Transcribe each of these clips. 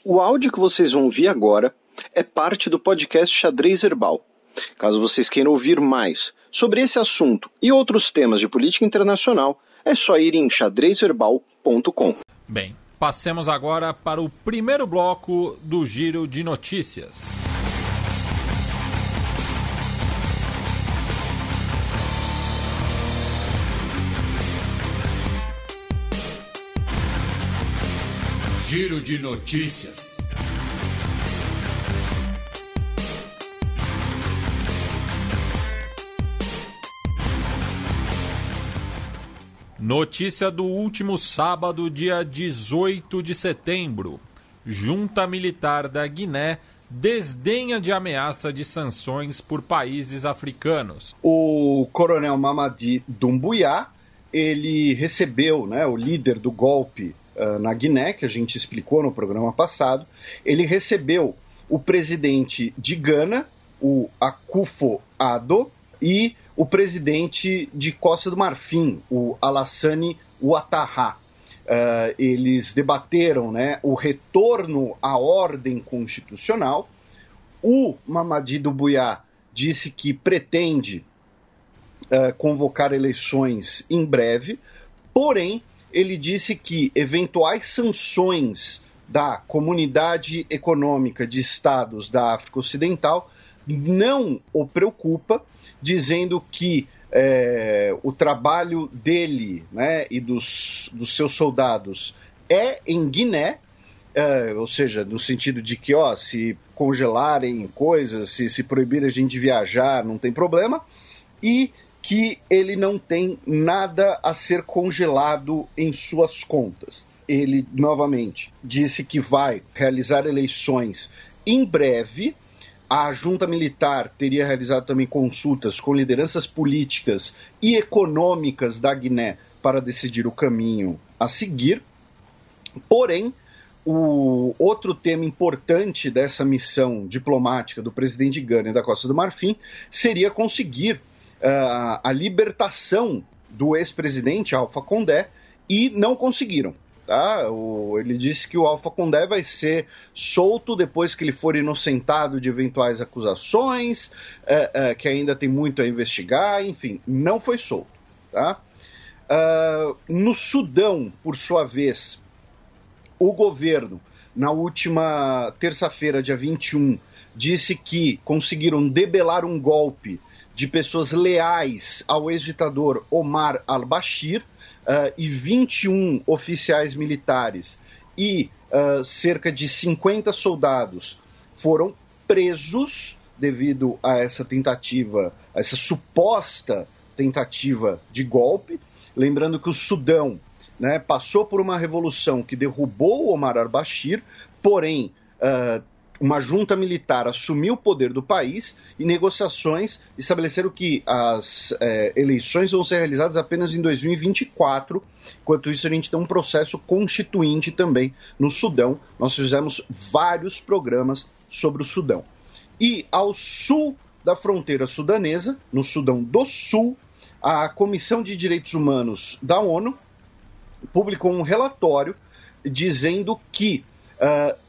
O áudio que vocês vão ouvir agora é parte do podcast Xadrez Herbal. Caso vocês queiram ouvir mais sobre esse assunto e outros temas de política internacional, é só ir em xadrezherbal.com. Bem, passemos agora para o primeiro bloco do Giro de Notícias. Giro de Notícias. Notícia do último sábado, dia 18 de setembro. Junta militar da Guiné desdenha de ameaça de sanções por países africanos. O coronel Mamadi Doumbouya, ele recebeu, o líder do golpe na Guiné, que a gente explicou no programa passado, ele recebeu o presidente de Gana, o Akufo-Addo, e o presidente de Costa do Marfim, o Alassane Ouattara. Eles debateram o retorno à ordem constitucional. O Mamadi Doumbouya disse que pretende convocar eleições em breve, porém, ele disse que eventuais sanções da Comunidade Econômica de Estados da África Ocidental não o preocupa, dizendo que o trabalho dele e dos seus soldados é em Guiné, ou seja, no sentido de que se congelarem coisas, se proibir a gente viajar, não tem problema, e que ele não tem nada a ser congelado em suas contas. Ele, novamente, disse que vai realizar eleições em breve. A junta militar teria realizado também consultas com lideranças políticas e econômicas da Guiné para decidir o caminho a seguir. Porém, o outro tema importante dessa missão diplomática do presidente de Gana e da Costa do Marfim seria conseguir a libertação do ex-presidente Alpha Condé, e não conseguiram. Ele disse que o Alpha Condé vai ser solto depois que ele for inocentado de eventuais acusações, que ainda tem muito a investigar, enfim, não foi solto. No Sudão, por sua vez, o governo, na última terça-feira, dia 21, disse que conseguiram debelar um golpe de pessoas leais ao ex-ditador Omar al-Bashir, e 21 oficiais militares e cerca de 50 soldados foram presos devido a essa tentativa, a essa suposta tentativa de golpe. Lembrando que o Sudão passou por uma revolução que derrubou Omar al-Bashir, porém uma junta militar assumiu o poder do país e negociações estabeleceram que as eleições vão ser realizadas apenas em 2024. Enquanto isso, a gente tem um processo constituinte também no Sudão. Nós fizemos vários programas sobre o Sudão. E ao sul da fronteira sudanesa, no Sudão do Sul, a Comissão de Direitos Humanos da ONU publicou um relatório dizendo que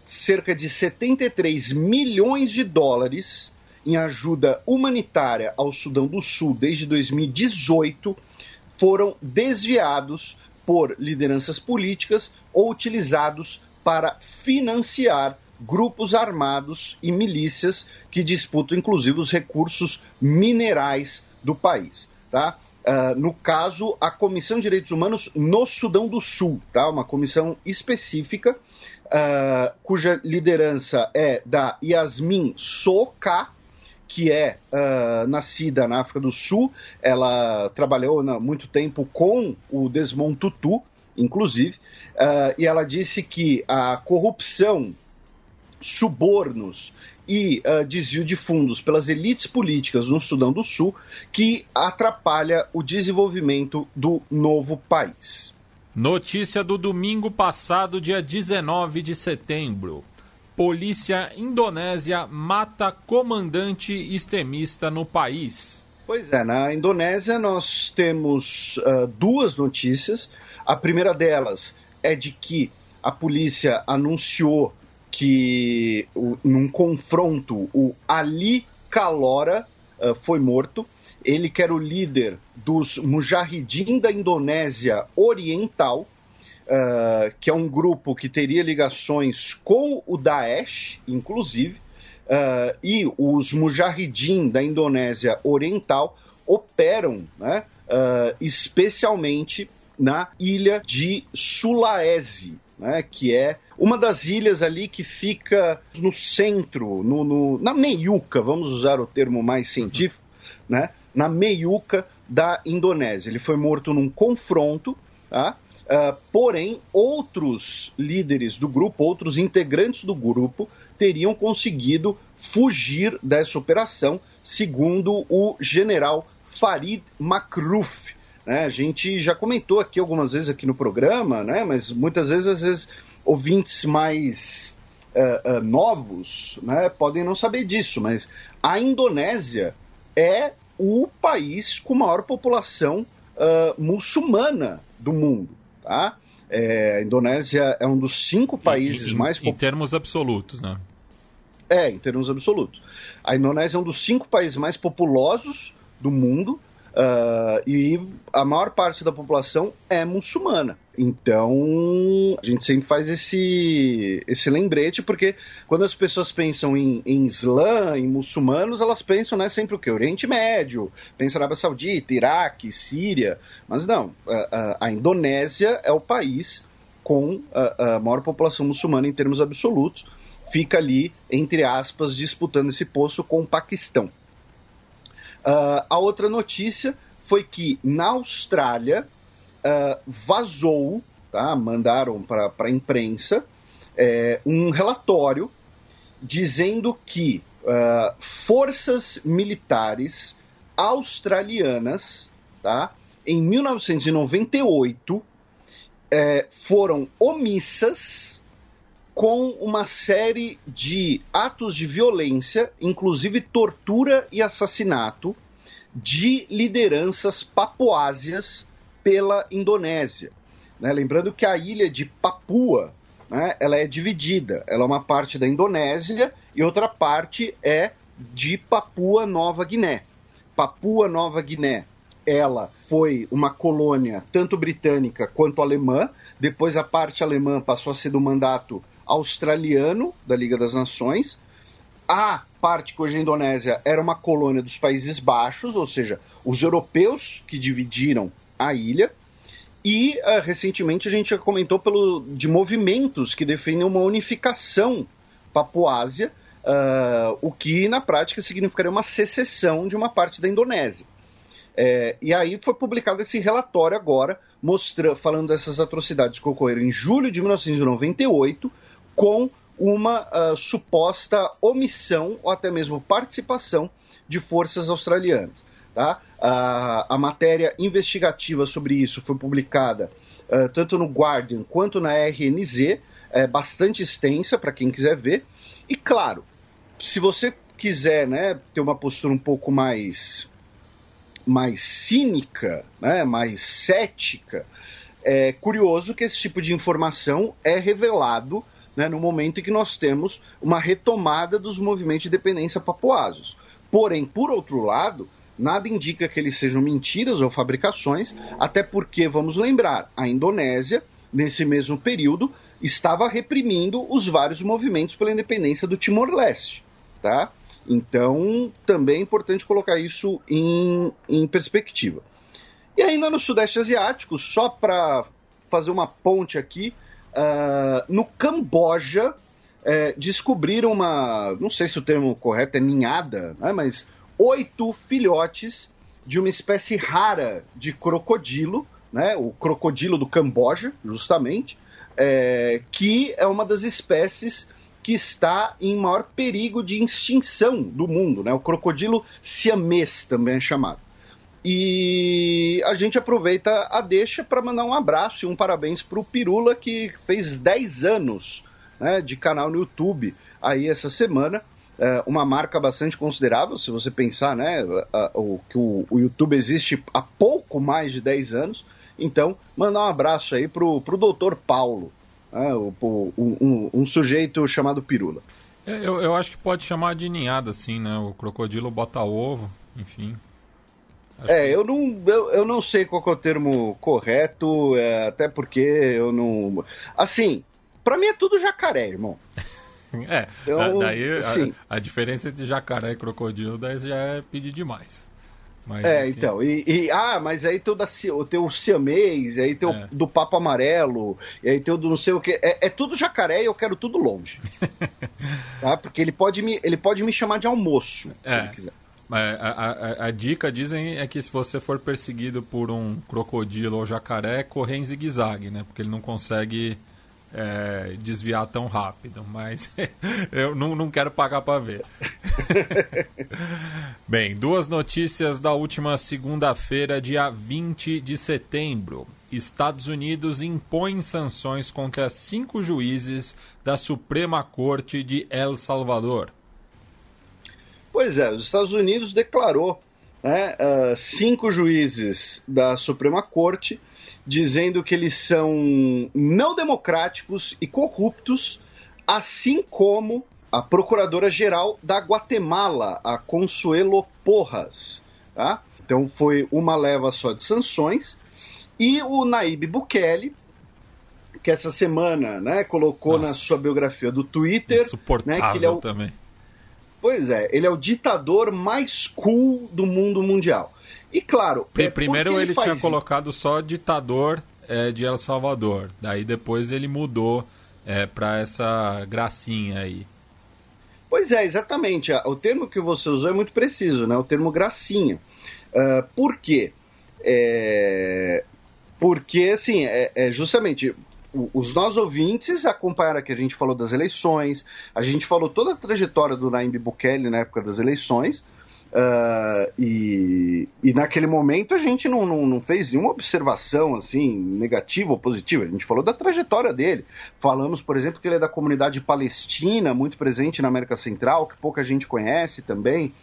cerca de 73 milhões de dólares em ajuda humanitária ao Sudão do Sul desde 2018 foram desviados por lideranças políticas ou utilizados para financiar grupos armados e milícias que disputam, inclusive, os recursos minerais do país. No caso, a Comissão de Direitos Humanos no Sudão do Sul, uma comissão específica, cuja liderança é da Yasmin Soka, que é nascida na África do Sul. Ela trabalhou há muito tempo com o Desmond Tutu, inclusive, e ela disse que a corrupção, subornos e desvio de fundos pelas elites políticas no Sudão do Sul que atrapalha o desenvolvimento do novo país. Notícia do domingo passado, dia 19 de setembro. Polícia indonésia mata comandante extremista no país. Pois é, na Indonésia nós temos duas notícias. A primeira delas é de que a polícia anunciou que num confronto o Ali Kalora foi morto. Ele que era o líder dos Mujahidin da Indonésia Oriental, que é um grupo que teria ligações com o Daesh, inclusive, e os Mujahidin da Indonésia Oriental operam, né, especialmente na ilha de Sulawesi, né, que é uma das ilhas ali que fica no centro, na meiuca, vamos usar o termo mais científico, né, na meiuca da Indonésia. Ele foi morto num confronto, tá? Porém, outros líderes do grupo, outros integrantes do grupo, teriam conseguido fugir dessa operação, segundo o general Farid Makruf. Né? A gente já comentou aqui algumas vezes aqui no programa, né? Mas muitas vezes, às vezes, ouvintes mais novos, né, podem não saber disso, mas a Indonésia é o país com maior população muçulmana do mundo. Tá? A Indonésia é um dos 5 países mais... Em termos absolutos, né? Em termos absolutos. A Indonésia é um dos 5 países mais populosos do mundo e a maior parte da população é muçulmana. Então, a gente sempre faz esse lembrete, porque quando as pessoas pensam em Islã, em muçulmanos, elas pensam, né, sempre o quê? Oriente Médio, pensam na Arábia Saudita, Iraque, Síria, mas não, a Indonésia é o país com a maior população muçulmana em termos absolutos, fica ali, entre aspas, disputando esse posto com o Paquistão. A outra notícia foi que na Austrália vazou, tá? Mandaram para a imprensa um relatório dizendo que forças militares australianas, tá? Em 1998 foram omissas com uma série de atos de violência, inclusive tortura e assassinato, de lideranças papuásias pela Indonésia. Né? Lembrando que a ilha de Papua, né, ela é dividida. Ela é uma parte da Indonésia e outra parte é de Papua Nova Guiné. Papua Nova Guiné, ela foi uma colônia tanto britânica quanto alemã. Depois a parte alemã passou a ser do mandato australiano da Liga das Nações. A parte que hoje é a Indonésia era uma colônia dos Países Baixos, ou seja, os europeus que dividiram a ilha. E recentemente a gente já comentou de movimentos que defendem uma unificação papuásia, o que na prática significaria uma secessão de uma parte da Indonésia. E aí foi publicado esse relatório agora, falando dessas atrocidades que ocorreram em julho de 1998, com uma suposta omissão ou até mesmo participação de forças australianas. Tá? A matéria investigativa sobre isso foi publicada tanto no Guardian quanto na RNZ, bastante extensa para quem quiser ver. E claro, se você quiser, né, ter uma postura um pouco mais cínica, né, mais cética, é curioso que esse tipo de informação é revelado, né, no momento em que nós temos uma retomada dos movimentos de dependência papuasos. Porém, por outro lado, nada indica que eles sejam mentiras ou fabricações, até porque, vamos lembrar, a Indonésia, nesse mesmo período, estava reprimindo os vários movimentos pela independência do Timor-Leste, tá? Então, também é importante colocar isso em perspectiva. E ainda no Sudeste Asiático, só para fazer uma ponte aqui, no Camboja, descobriram não sei se o termo correto é ninhada, né, mas 8 filhotes de uma espécie rara de crocodilo, né, o crocodilo do Camboja, justamente, que é uma das espécies que está em maior perigo de extinção do mundo, né, o crocodilo siamês também é chamado. E a gente aproveita a deixa para mandar um abraço e um parabéns para o Pirula, que fez 10 anos, né, de canal no YouTube aí essa semana, uma marca bastante considerável, se você pensar, né, que o YouTube existe há pouco mais de 10 anos. Então, mandar um abraço aí pro Dr. Paulo. Um sujeito chamado Pirula. Eu acho que pode chamar de ninhada, assim, né? O crocodilo bota ovo, enfim. Eu não sei qual que é o termo correto, até porque eu não... Assim, pra mim é tudo jacaré, irmão. Daí assim, a diferença entre jacaré e crocodilo daí já é pedir demais. Mas, então, mas aí tem o siamês, aí tem o do papo amarelo, e aí tem o do não sei o que. É tudo jacaré e eu quero tudo longe. Tá? Porque ele pode me chamar de almoço, se ele quiser. A dica, dizem, é que se você for perseguido por um crocodilo ou jacaré, correr em zigue-zague, né? Porque ele não consegue desviar tão rápido, mas eu não quero pagar para ver. Bem, 2 notícias da última segunda-feira, dia 20 de setembro. Estados Unidos impõe sanções contra 5 juízes da Suprema Corte de El Salvador. Pois é, os Estados Unidos declarou 5 juízes da Suprema Corte dizendo que eles são não democráticos e corruptos, assim como a Procuradora-Geral da Guatemala, a Consuelo Porras. Tá? Então foi uma leva só de sanções. E o Nayib Bukele, que essa semana colocou na sua biografia do Twitter... Insuportável, que ele é também. Pois é, ele é o ditador mais cool do mundo mundial. E claro... Primeiro ele tinha colocado só ditador de El Salvador. Daí depois ele mudou para essa gracinha aí. Pois é, exatamente. O termo que você usou é muito preciso, né? O termo gracinha. Por quê? Porque, assim, justamente... Os nossos ouvintes acompanharam que a gente falou das eleições, a gente falou toda a trajetória do Nayib Bukele na época das eleições, e naquele momento a gente não fez nenhuma observação assim, negativa ou positiva, a gente falou da trajetória dele. Falamos, por exemplo, que ele é da comunidade palestina, muito presente na América Central, que pouca gente conhece também.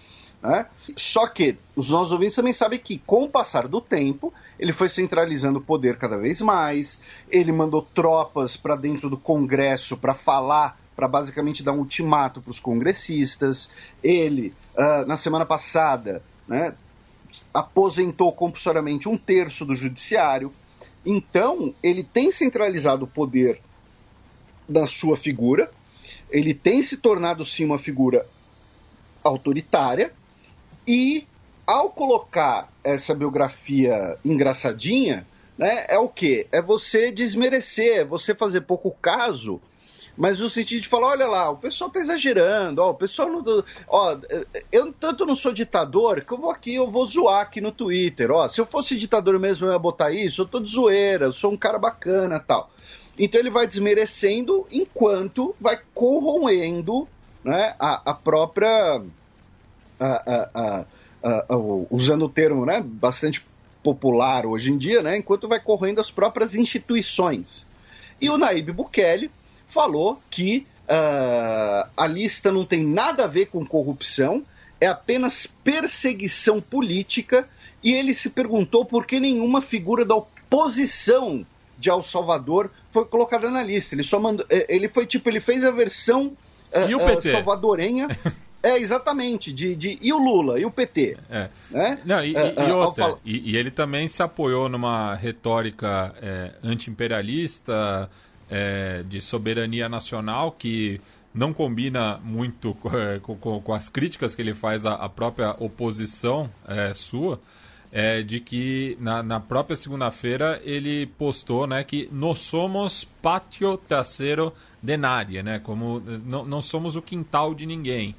Só que os nossos ouvintes também sabem que, com o passar do tempo, ele foi centralizando o poder cada vez mais, ele mandou tropas para dentro do Congresso para falar, para basicamente dar um ultimato para os congressistas. Ele, na semana passada, aposentou compulsoriamente 1/3 do judiciário. Então, ele tem centralizado o poder da sua figura, ele tem se tornado, sim, uma figura autoritária. E, ao colocar essa biografia engraçadinha, é o quê? É você desmerecer, é você fazer pouco caso, mas no sentido de falar, olha lá, o pessoal tá exagerando, o pessoal não... eu tanto não sou ditador que eu vou zoar aqui no Twitter, se eu fosse ditador mesmo eu ia botar isso, eu tô de zoeira, eu sou um cara bacana e tal. Então ele vai desmerecendo enquanto vai corroendo a própria... usando o termo bastante popular hoje em dia, enquanto vai correndo as próprias instituições. E o Nayib Bukele falou que a lista não tem nada a ver com corrupção, é apenas perseguição política, e ele se perguntou por que nenhuma figura da oposição de El Salvador foi colocada na lista. Ele só mandou, ele fez a versão e o PT? Salvadorenha. Exatamente, e o Lula, e o PT. Não, e ele também se apoiou numa retórica anti-imperialista, de soberania nacional, que não combina muito com as críticas que ele faz à própria oposição sua, de que na própria segunda-feira ele postou que nós somos patio trasero de nadie, como não somos o quintal de ninguém.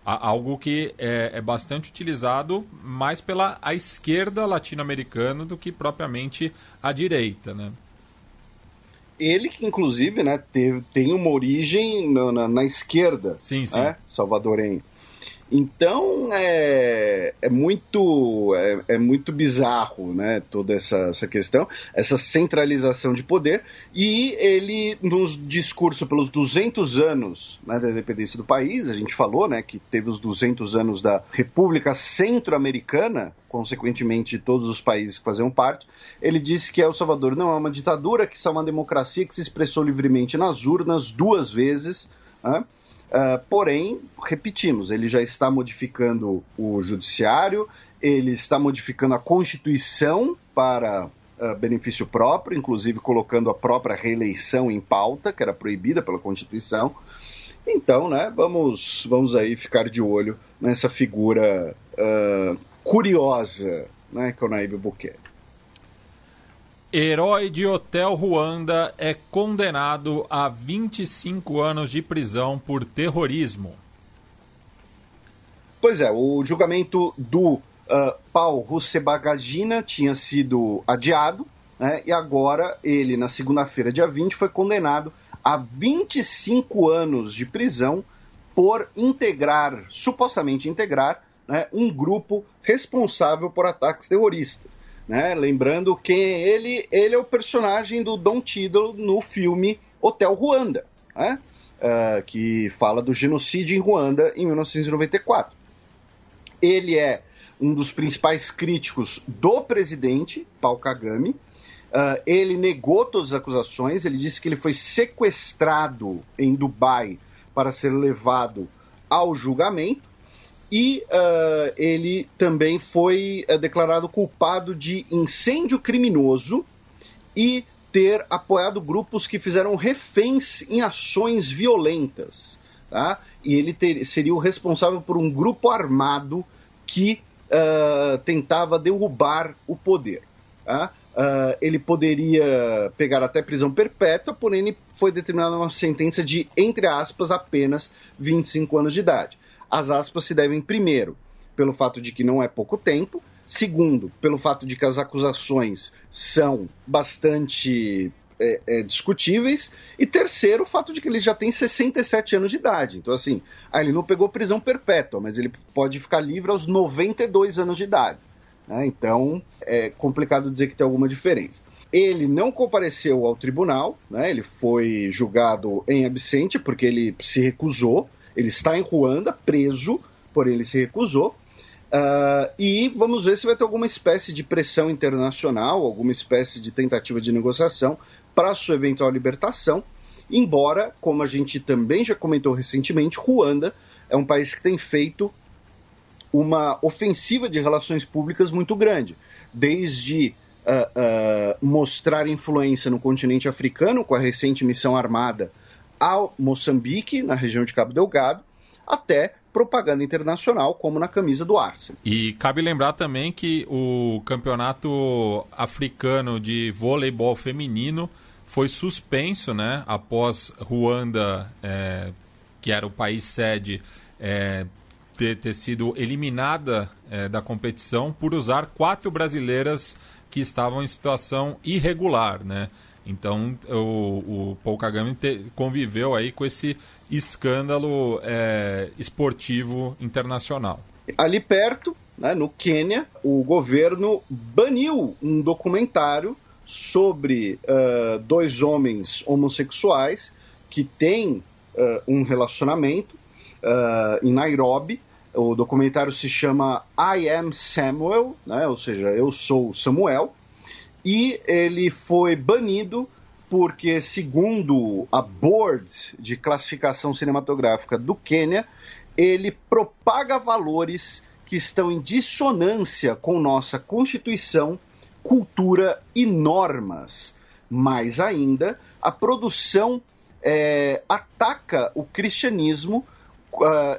Algo que é bastante utilizado mais pela a esquerda latino-americana do que propriamente a direita, Ele que, inclusive, tem uma origem na esquerda, sim. Salvadorenha. Então é muito bizarro, né, toda essa questão, essa centralização de poder, e ele, nos discursos pelos 200 anos, né, da independência do país, a gente falou, né, que teve os 200 anos da República Centro-Americana, consequentemente de todos os países que faziam parte, ele disse que El Salvador não é uma ditadura, que isso é uma democracia que se expressou livremente nas urnas 2 vezes, né? Porém, repetimos, ele já está modificando o judiciário, ele está modificando a Constituição para benefício próprio, inclusive colocando a própria reeleição em pauta, que era proibida pela Constituição. Então, né, vamos aí ficar de olho nessa figura curiosa, né, que é o Nayib Bukele. Herói de Hotel Ruanda é condenado a 25 anos de prisão por terrorismo. Pois é, o julgamento do Paul Rusesabagina tinha sido adiado, né, e agora ele, na segunda-feira, dia 20, foi condenado a 25 anos de prisão por supostamente integrar, né, um grupo responsável por ataques terroristas. Né? Lembrando que ele é o personagem do Don Cheadle no filme Hotel Ruanda, né? Que fala do genocídio em Ruanda em 1994. Ele é um dos principais críticos do presidente Paul Kagame. Ele negou todas as acusações, ele disse que ele foi sequestrado em Dubai para ser levado ao julgamento. E ele também foi declarado culpado de incêndio criminoso e ter apoiado grupos que fizeram reféns em ações violentas. Tá? E ele seria o responsável por um grupo armado que tentava derrubar o poder. Tá? Ele poderia pegar até prisão perpétua, porém ele foi determinada uma sentença de, entre aspas, apenas 25 anos de idade. As aspas se devem, primeiro, pelo fato de que não é pouco tempo, segundo, pelo fato de que as acusações são bastante discutíveis, e terceiro, o fato de que ele já tem 67 anos de idade. Então, assim, ele não pegou prisão perpétua, mas ele pode ficar livre aos 92 anos de idade. Né? Então, é complicado dizer que tem alguma diferença. Ele não compareceu ao tribunal, né? Ele foi julgado em absente, porque ele se recusou. Ele está em Ruanda, preso, porém ele se recusou. E vamos ver se vai ter alguma espécie de pressão internacional, alguma espécie de tentativa de negociação para sua eventual libertação. Embora, como a gente também já comentou recentemente, Ruanda é um país que tem feito uma ofensiva de relações públicas muito grande. Desde mostrar influência no continente africano, com a recente missão armada ao Moçambique, na região de Cabo Delgado, até propaganda internacional, como na camisa do Arsenal. E cabe lembrar também que o campeonato africano de voleibol feminino foi suspenso, né, após Ruanda, que era o país sede, ter sido eliminada da competição por usar 4 brasileiras que estavam em situação irregular, né? Então, o Paul Kagame conviveu aí com esse escândalo esportivo internacional. Ali perto, né, no Quênia, o governo baniu um documentário sobre 2 homens homossexuais que têm um relacionamento em Nairobi. O documentário se chama I Am Samuel, né, ou seja, Eu Sou Samuel. E ele foi banido porque, segundo a Board de Classificação Cinematográfica do Quênia, ele propaga valores que estão em dissonância com nossa Constituição, cultura e normas. Mais ainda, a produção ataca o cristianismo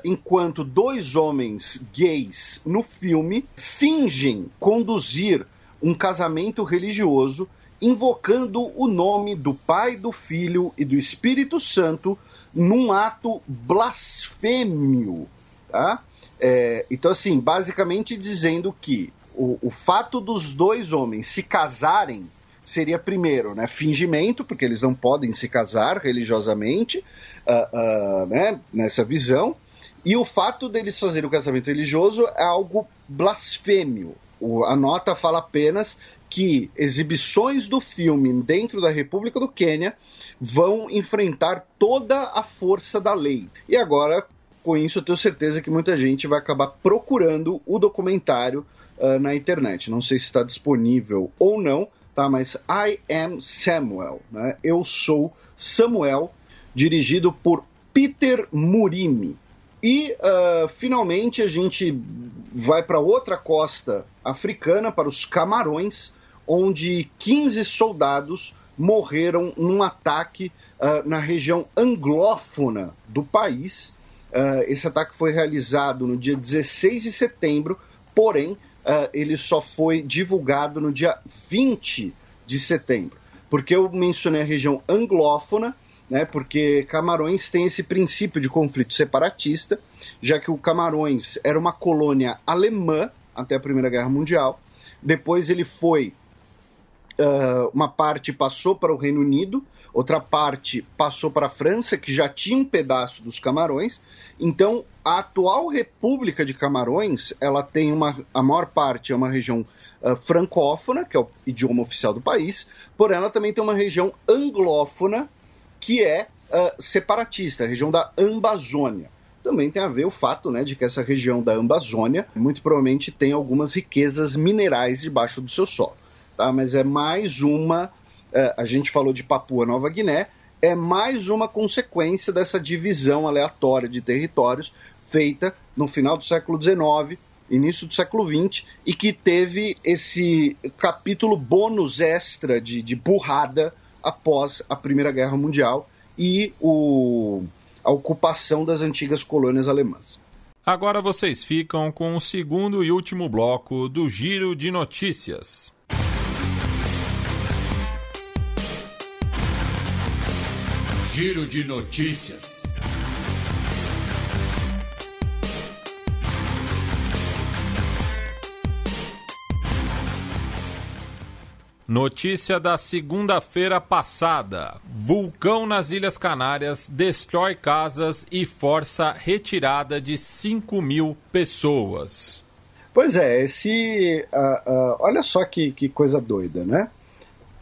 enquanto 2 homens gays no filme fingem conduzir um casamento religioso, invocando o nome do Pai, do Filho e do Espírito Santo num ato blasfêmio. Tá? Então, assim, basicamente dizendo que o fato dos 2 homens se casarem seria, primeiro, né, fingimento, porque eles não podem se casar religiosamente, né, nessa visão, E o fato deles fazerem o casamento religioso é algo blasfêmio. A nota fala apenas que exibições do filme dentro da República do Quênia vão enfrentar toda a força da lei. E agora, com isso, eu tenho certeza que muita gente vai acabar procurando o documentário na internet. Não sei se está disponível ou não, tá? Mas I Am Samuel, né? Eu Sou Samuel, dirigido por Peter Murimi. E, finalmente, a gente vai para outra costa africana, para os Camarões, onde 15 soldados morreram num ataque na região anglófona do país. Esse ataque foi realizado no dia 16 de setembro, porém, ele só foi divulgado no dia 20 de setembro. Porque eu mencionei a região anglófona, né, porque Camarões tem esse princípio de conflito separatista, já que o Camarões era uma colônia alemã até a Primeira Guerra Mundial. Depois ele foi, uma parte passou para o Reino Unido, outra parte passou para a França, que já tinha um pedaço dos Camarões. Então, a atual República de Camarões, ela tem a maior parte é uma região francófona, que é o idioma oficial do país, porém ela também tem uma região anglófona, que é separatista, a região da Amazônia. Também tem a ver o fato, né, de que essa região da Amazônia muito provavelmente tem algumas riquezas minerais debaixo do seu solo. Tá? Mas é mais uma, a gente falou de Papua Nova Guiné, é mais uma consequência dessa divisão aleatória de territórios feita no final do século XIX, início do século XX, e que teve esse capítulo bônus extra de burrada após a Primeira Guerra Mundial e a ocupação das antigas colônias alemãs. Agora vocês ficam com o segundo e último bloco do Giro de Notícias. Giro de Notícias. Notícia da segunda-feira passada. Vulcão nas Ilhas Canárias destrói casas e força retirada de 5.000 pessoas. Pois é, olha só que coisa doida, né?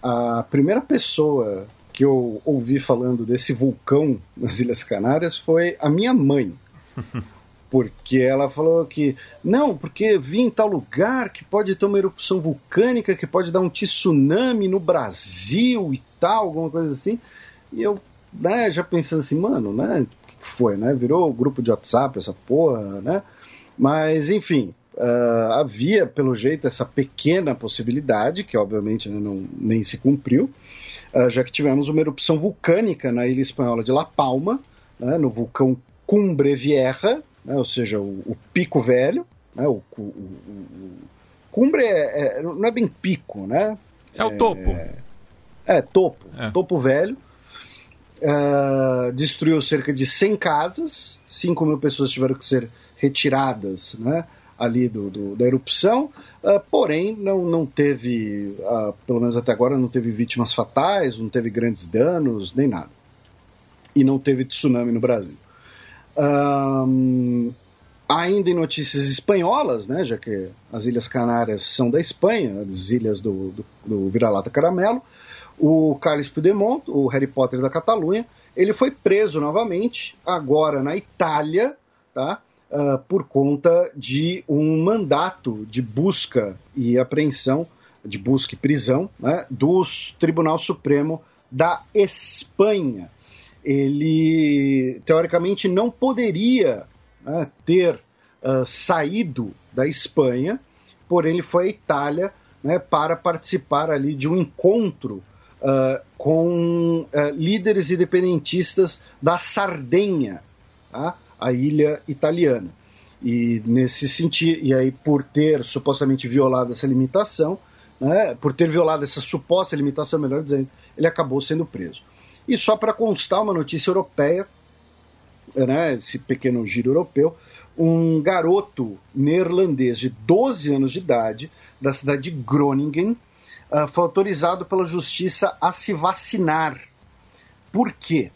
A primeira pessoa que eu ouvi falando desse vulcão nas Ilhas Canárias foi a minha mãe. Porque ela falou que, não, porque vi em tal lugar que pode ter uma erupção vulcânica, que pode dar um tsunami no Brasil e tal, alguma coisa assim. E eu, né, já pensando assim, mano, né, o que foi, né? Virou grupo de WhatsApp essa porra, né? Mas, enfim, havia, pelo jeito, essa pequena possibilidade, que obviamente nem se cumpriu, já que tivemos uma erupção vulcânica na ilha espanhola de La Palma, né, no vulcão Cumbre Vieja, né, ou seja, o Pico Velho, né, o Cumbre não é bem pico, né? É o topo. Topo velho. Destruiu cerca de 100 casas, 5.000 pessoas tiveram que ser retiradas, né, ali da erupção, porém não teve, pelo menos até agora, não teve vítimas fatais, não teve grandes danos, nem nada. E não teve tsunami no Brasil. Ainda em notícias espanholas, né, já que as Ilhas Canárias são da Espanha, as ilhas do vira-lata caramelo, o Carles Puigdemont, o Harry Potter da Catalunha, ele foi preso novamente, agora na Itália, tá, por conta de um mandato de busca e apreensão, de busca e prisão, né, do Tribunal Supremo da Espanha. Ele, teoricamente, não poderia, né, ter saído da Espanha, porém ele foi à Itália, né, para participar ali de um encontro com líderes independentistas da Sardenha, tá? A ilha italiana. E nesse sentido, e aí por ter supostamente violado essa limitação, né, por ter violado essa suposta limitação, melhor dizendo, ele acabou sendo preso. E só para constar uma notícia europeia, né, esse pequeno giro europeu, um garoto neerlandês de 12 anos de idade, da cidade de Groningen, foi autorizado pela justiça a se vacinar. Por quê?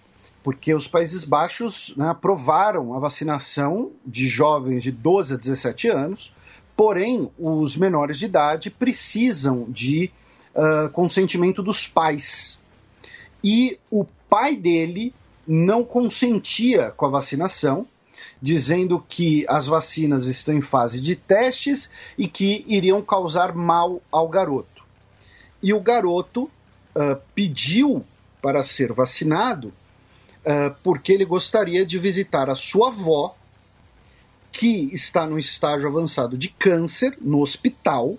porque os Países Baixos, né, aprovaram a vacinação de jovens de 12 a 17 anos, porém os menores de idade precisam de consentimento dos pais. E o pai dele não consentia com a vacinação, dizendo que as vacinas estão em fase de testes e que iriam causar mal ao garoto. E o garoto pediu para ser vacinado porque ele gostaria de visitar a sua avó, que está no estágio avançado de câncer, no hospital,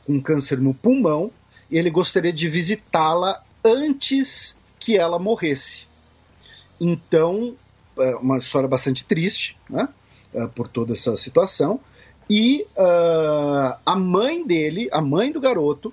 com câncer no pulmão, e ele gostaria de visitá-la antes que ela morresse. Então, uma história bastante triste, né, por toda essa situação. E a mãe dele, a mãe do garoto,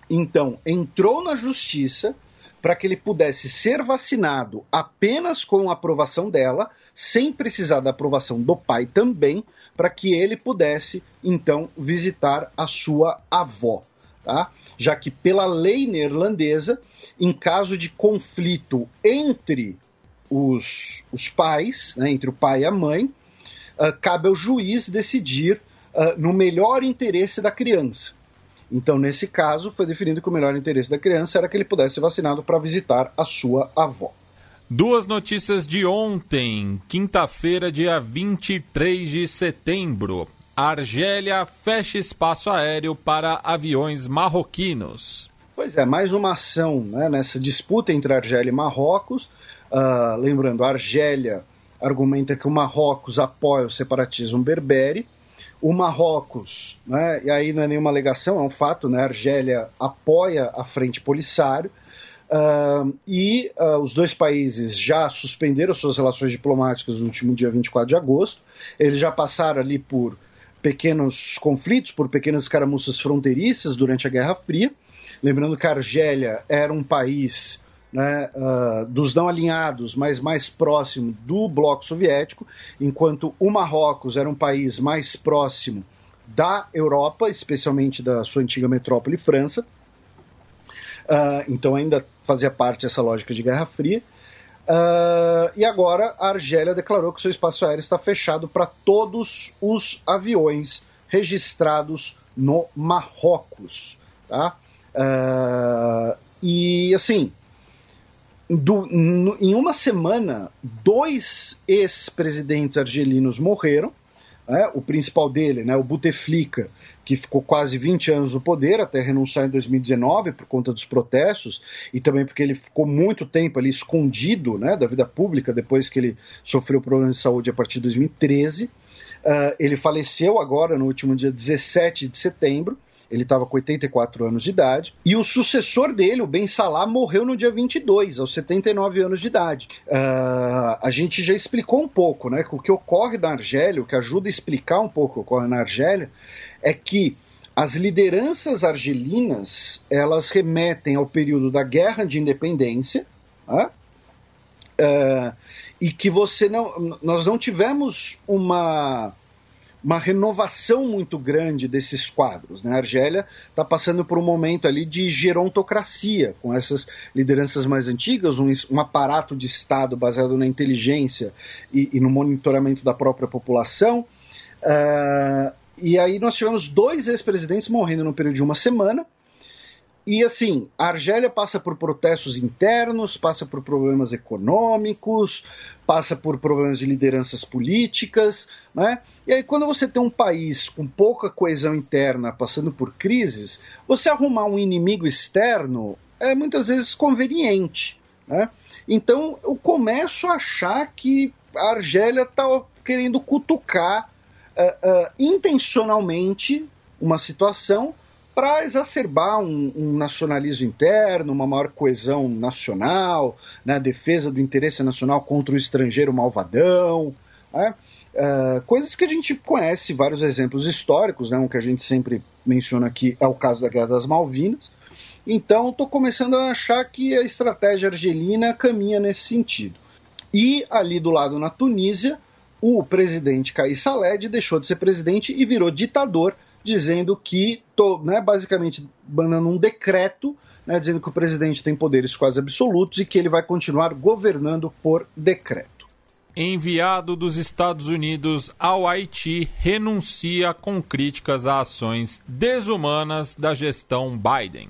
então entrou na justiça para que ele pudesse ser vacinado apenas com a aprovação dela, sem precisar da aprovação do pai também, para que ele pudesse, então, visitar a sua avó. Tá? Já que pela lei neerlandesa, em caso de conflito entre os pais, né, entre o pai e a mãe, cabe ao juiz decidir no melhor interesse da criança. Então, nesse caso, foi definido que o melhor interesse da criança era que ele pudesse ser vacinado para visitar a sua avó. Duas notícias de ontem, quinta-feira, dia 23 de setembro. Argélia fecha espaço aéreo para aviões marroquinos. Pois é, mais uma ação, né, nessa disputa entre Argélia e Marrocos. Lembrando, a Argélia argumenta que o Marrocos apoia o separatismo berbere. O Marrocos, né, e aí não é nenhuma alegação, é um fato, né, a Argélia apoia a Frente Polisário, os dois países já suspenderam suas relações diplomáticas no último dia 24 de agosto. Eles já passaram ali por pequenos conflitos, por pequenas escaramuças fronteiriças durante a Guerra Fria. Lembrando que a Argélia era um país, né, dos não alinhados, mas mais próximo do bloco soviético, enquanto o Marrocos era um país mais próximo da Europa, especialmente da sua antiga metrópole França. Então ainda fazia parte dessa lógica de Guerra Fria. E agora a Argélia declarou que seu espaço aéreo está fechado para todos os aviões registrados no Marrocos. Tá? E assim, em uma semana, 2 ex-presidentes argelinos morreram. O principal dele, né, o Bouteflika, que ficou quase 20 anos no poder, até renunciar em 2019 por conta dos protestos, e também porque ele ficou muito tempo ali escondido, né, da vida pública, depois que ele sofreu problemas de saúde a partir de 2013. Ele faleceu agora no último dia 17 de setembro, ele estava com 84 anos de idade, e o sucessor dele, o Ben Salah, morreu no dia 22, aos 79 anos de idade. A gente já explicou um pouco, né, o que ocorre na Argélia, o que ajuda a explicar um pouco o que ocorre na Argélia, é que as lideranças argelinas, elas remetem ao período da Guerra de Independência, e que nós não tivemos uma renovação muito grande desses quadros, né? A Argélia está passando por um momento ali de gerontocracia, com essas lideranças mais antigas, um aparato de Estado baseado na inteligência e no monitoramento da própria população. E aí nós tivemos 2 ex-presidentes morrendo no período de uma semana. E assim, a Argélia passa por protestos internos, passa por problemas econômicos, passa por problemas de lideranças políticas, né? E aí quando você tem um país com pouca coesão interna passando por crises, você arrumar um inimigo externo é muitas vezes conveniente, né? Então eu começo a achar que a Argélia está querendo cutucar intencionalmente uma situação para exacerbar um nacionalismo interno, uma maior coesão nacional, né, defesa do interesse nacional contra o estrangeiro malvadão, né, coisas que a gente conhece, vários exemplos históricos, né, um que a gente sempre menciona aqui é o caso da Guerra das Malvinas. Então estou começando a achar que a estratégia argelina caminha nesse sentido. E ali do lado na Tunísia, o presidente Kais Saied deixou de ser presidente e virou ditador, dizendo que, basicamente, mandando um decreto, né, dizendo que o presidente tem poderes quase absolutos e que ele vai continuar governando por decreto. Enviado dos Estados Unidos ao Haiti renuncia com críticas a ações desumanas da gestão Biden.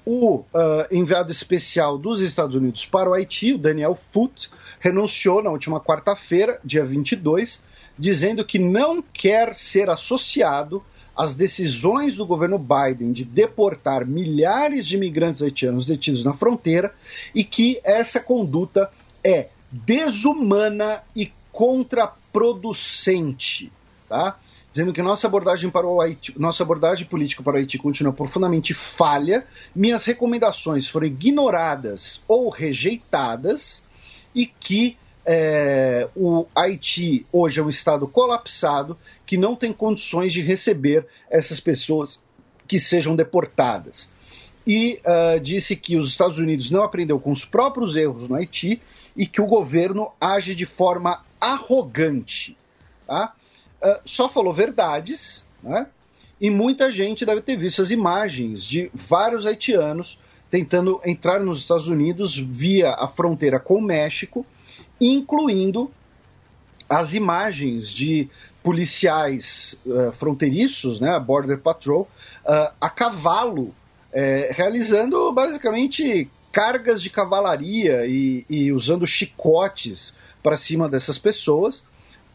O enviado especial dos Estados Unidos para o Haiti, o Daniel Foote, renunciou na última quarta-feira, dia 22, dizendo que não quer ser associado às decisões do governo Biden de deportar milhares de imigrantes haitianos detidos na fronteira e que essa conduta é desumana e contraproducente, tá? Dizendo que nossa abordagem política para o Haiti continua profundamente falha, minhas recomendações foram ignoradas ou rejeitadas e que o Haiti hoje é um estado colapsado que não tem condições de receber essas pessoas que sejam deportadas. E disse que os Estados Unidos não aprendeu com os próprios erros no Haiti e que o governo age de forma arrogante, tá? Só falou verdades, né? E muita gente deve ter visto as imagens de vários haitianos tentando entrar nos Estados Unidos via a fronteira com o México, incluindo as imagens de policiais fronteiriços, né, a Border Patrol, a cavalo, realizando basicamente cargas de cavalaria e usando chicotes para cima dessas pessoas.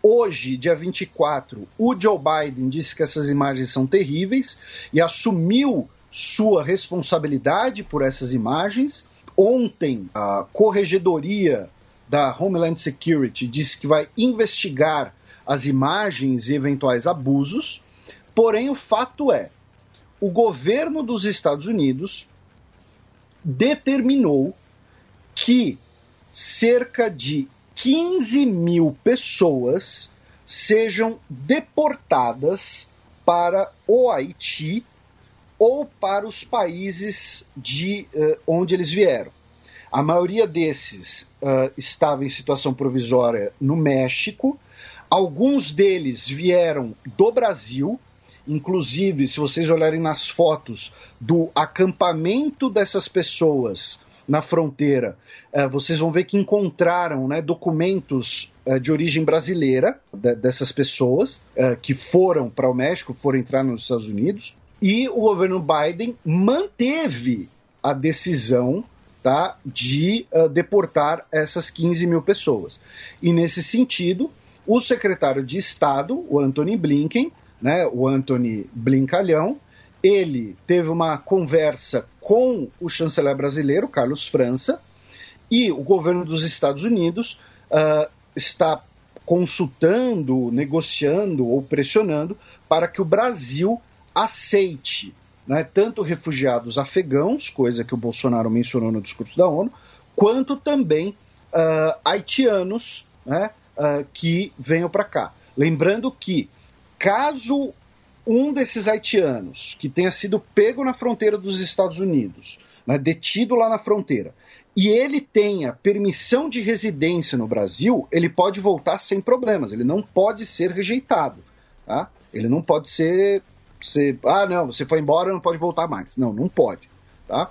Hoje, dia 24, o Joe Biden disse que essas imagens são terríveis e assumiu sua responsabilidade por essas imagens. Ontem, a Corregedoria da Homeland Security disse que vai investigar as imagens e eventuais abusos. Porém, o fato é, o governo dos Estados Unidos determinou que cerca de 15 mil pessoas sejam deportadas para o Haiti ou para os países de onde eles vieram. A maioria desses estava em situação provisória no México. Alguns deles vieram do Brasil. Inclusive, se vocês olharem nas fotos do acampamento dessas pessoas na fronteira, vocês vão ver que encontraram, né, documentos de origem brasileira dessas pessoas que foram para o México, foram entrar nos Estados Unidos, e o governo Biden manteve a decisão, tá, de deportar essas 15 mil pessoas. E nesse sentido, o secretário de Estado, o Antony Blinken, né, o Antony Blincalhão, ele teve uma conversa com o chanceler brasileiro, Carlos França, e o governo dos Estados Unidos está consultando, negociando ou pressionando para que o Brasil aceite, né, tanto refugiados afegãos, coisa que o Bolsonaro mencionou no discurso da ONU, quanto também haitianos, né, que venham para cá. Lembrando que, caso um desses haitianos que tenha sido pego na fronteira dos Estados Unidos, né, detido lá na fronteira, e ele tenha permissão de residência no Brasil, ele pode voltar sem problemas, ele não pode ser rejeitado, tá? Ele não pode ser não, você foi embora, não pode voltar mais. Não, não pode, tá?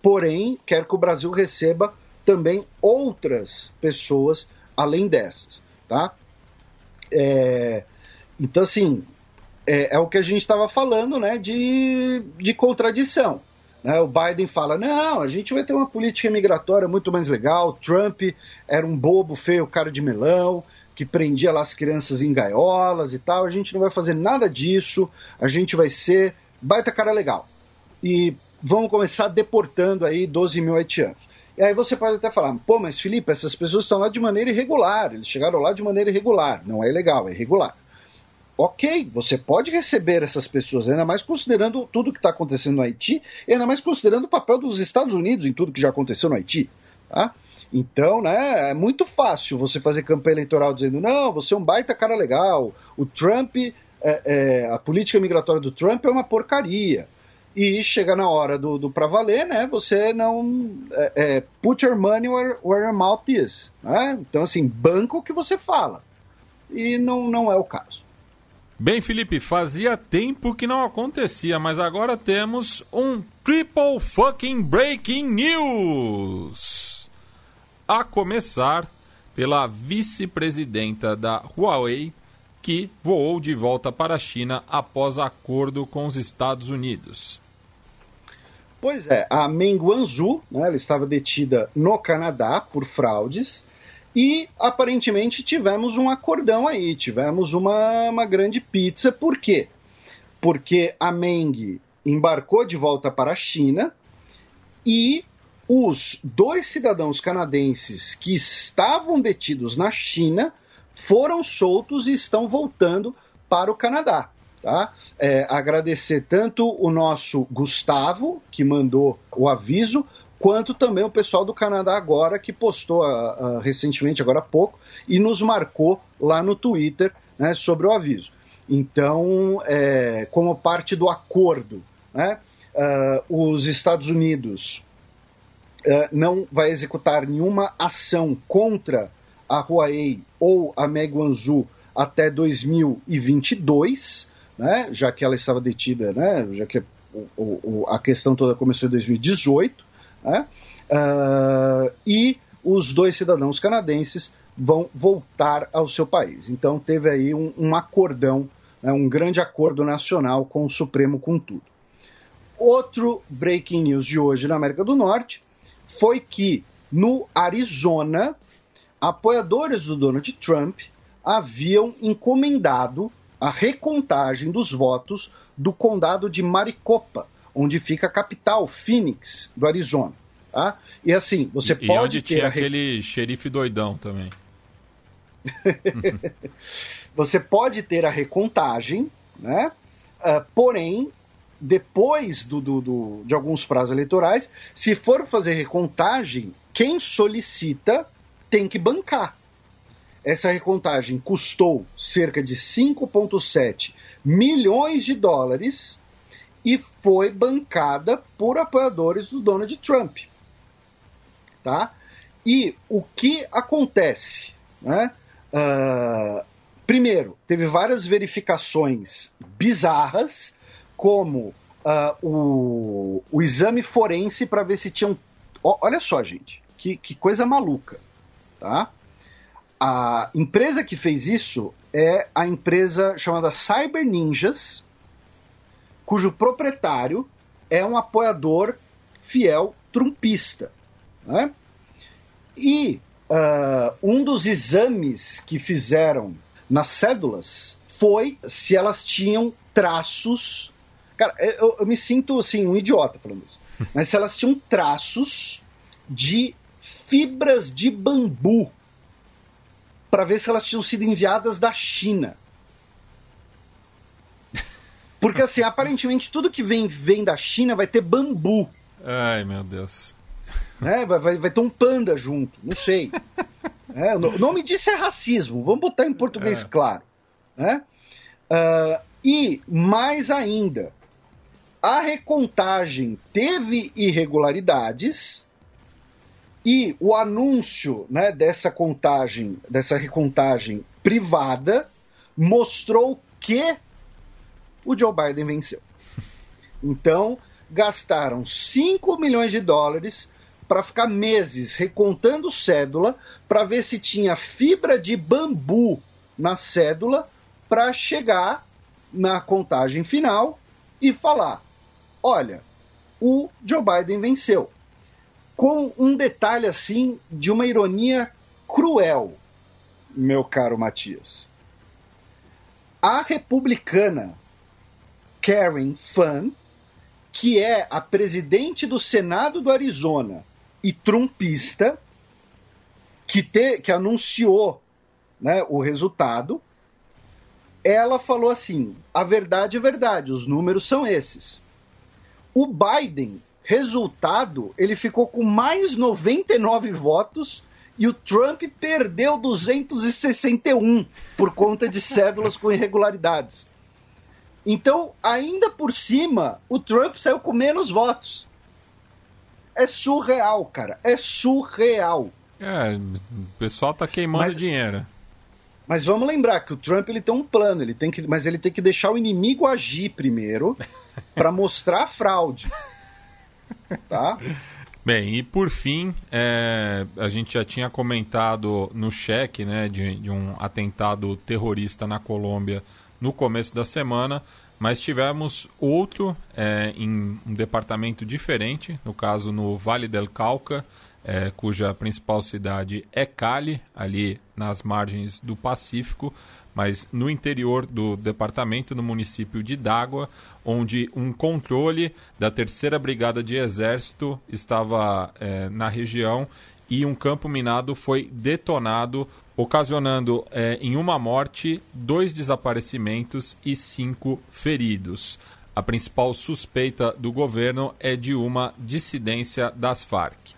Porém, quer que o Brasil receba também outras pessoas além dessas, tá? Então, assim, é o que a gente estava falando, né, de contradição. Né? O Biden fala, não, a gente vai ter uma política migratória muito mais legal, Trump era um bobo, feio, cara de melão, que prendia lá as crianças em gaiolas e tal, a gente não vai fazer nada disso, a gente vai ser baita cara legal. E vamos começar deportando aí 12 mil haitianos. E aí você pode até falar, pô, mas Felipe, essas pessoas estão lá de maneira irregular, eles chegaram lá de maneira irregular, não é ilegal, é irregular. Ok, você pode receber essas pessoas, ainda mais considerando tudo que está acontecendo no Haiti, e ainda mais considerando o papel dos Estados Unidos em tudo que já aconteceu no Haiti, tá? Então, né, é muito fácil você fazer campanha eleitoral dizendo, não, você é um baita cara legal, o Trump, a política migratória do Trump é uma porcaria. E chega na hora do pra valer, né, você não... put your money where your mouth is. Né? Então, assim, banca o que você fala. E não é o caso. Bem, Felipe, fazia tempo que não acontecia, mas agora temos um triple fucking breaking news. A começar pela vice-presidenta da Huawei, que voou de volta para a China após acordo com os Estados Unidos. Pois é, a Meng Wanzhou, né, ela estava detida no Canadá por fraudes e aparentemente tivemos um acordão aí, tivemos uma grande pizza. Por quê? Porque a Meng embarcou de volta para a China e os 2 cidadãos canadenses que estavam detidos na China foram soltos e estão voltando para o Canadá. Tá? Agradecer tanto o nosso Gustavo, que mandou o aviso, quanto também o pessoal do Canadá Agora, que postou recentemente, agora há pouco, e nos marcou lá no Twitter, né, sobre o aviso. Então, como parte do acordo, né, os Estados Unidos não vai executar nenhuma ação contra a Huawei ou a Meng Wanzhou até 2022, né, já que ela estava detida, né, já que a questão toda começou em 2018, né, e os 2 cidadãos canadenses vão voltar ao seu país. Então teve aí um acordão, né, um grande acordo nacional com o Supremo, com tudo. Outro breaking news de hoje na América do Norte foi que no Arizona, apoiadores do Donald Trump haviam encomendado a recontagem dos votos do condado de Maricopa, onde fica a capital, Phoenix, do Arizona. Tá? E assim, você pode onde ter... tinha aquele xerife doidão também. Você pode ter a recontagem, né? Porém, depois de alguns prazos eleitorais, se for fazer recontagem, quem solicita tem que bancar. Essa recontagem custou cerca de 5,7 milhões de dólares e foi bancada por apoiadores do Donald Trump. Tá? E o que acontece? Né? Primeiro, teve várias verificações bizarras, como o exame forense para ver se tinham... Olha só, gente, que coisa maluca. Tá? A empresa que fez isso é a empresa chamada Cyber Ninjas, cujo proprietário é um apoiador fiel trumpista. Né? E um dos exames que fizeram nas cédulas foi se elas tinham traços... Cara, eu me sinto assim, um idiota falando isso. Mas se elas tinham traços de fibras de bambu, para ver se elas tinham sido enviadas da China. Porque, assim, aparentemente tudo que vem da China vai ter bambu. Ai, meu Deus. Né? Vai ter um panda junto, não sei. O nome disso é racismo, vamos botar em português claro. Né? E, mais ainda, a recontagem teve irregularidades e o anúncio, né, dessa recontagem privada mostrou que o Joe Biden venceu. Então, gastaram 5 milhões de dólares para ficar meses recontando cédula para ver se tinha fibra de bambu na cédula para chegar na contagem final e falar: olha, o Joe Biden venceu. Com um detalhe assim de uma ironia cruel, meu caro Matias. A republicana Karen Fann, que é a presidente do Senado do Arizona e trumpista, que anunciou, né, o resultado, ela falou assim: a verdade é verdade, os números são esses. O Biden, resultado, ele ficou com mais 99 votos e o Trump perdeu 261 por conta de cédulas com irregularidades. Então, ainda por cima, o Trump saiu com menos votos. É surreal, cara. É surreal. O pessoal tá queimando dinheiro. Mas vamos lembrar que o Trump ele tem um plano, mas ele tem que deixar o inimigo agir primeiro para mostrar a fraude. Tá? Bem, e por fim, a gente já tinha comentado no cheque, né, de um atentado terrorista na Colômbia no começo da semana, mas tivemos outro em um departamento diferente, no caso no Vale del Cauca, cuja principal cidade é Cali, ali nas margens do Pacífico, mas no interior do departamento, no município de Dágua, onde um controle da 3ª Brigada de Exército estava na região e um campo minado foi detonado, ocasionando em uma morte, 2 desaparecimentos e 5 feridos. A principal suspeita do governo é de uma dissidência das Farc.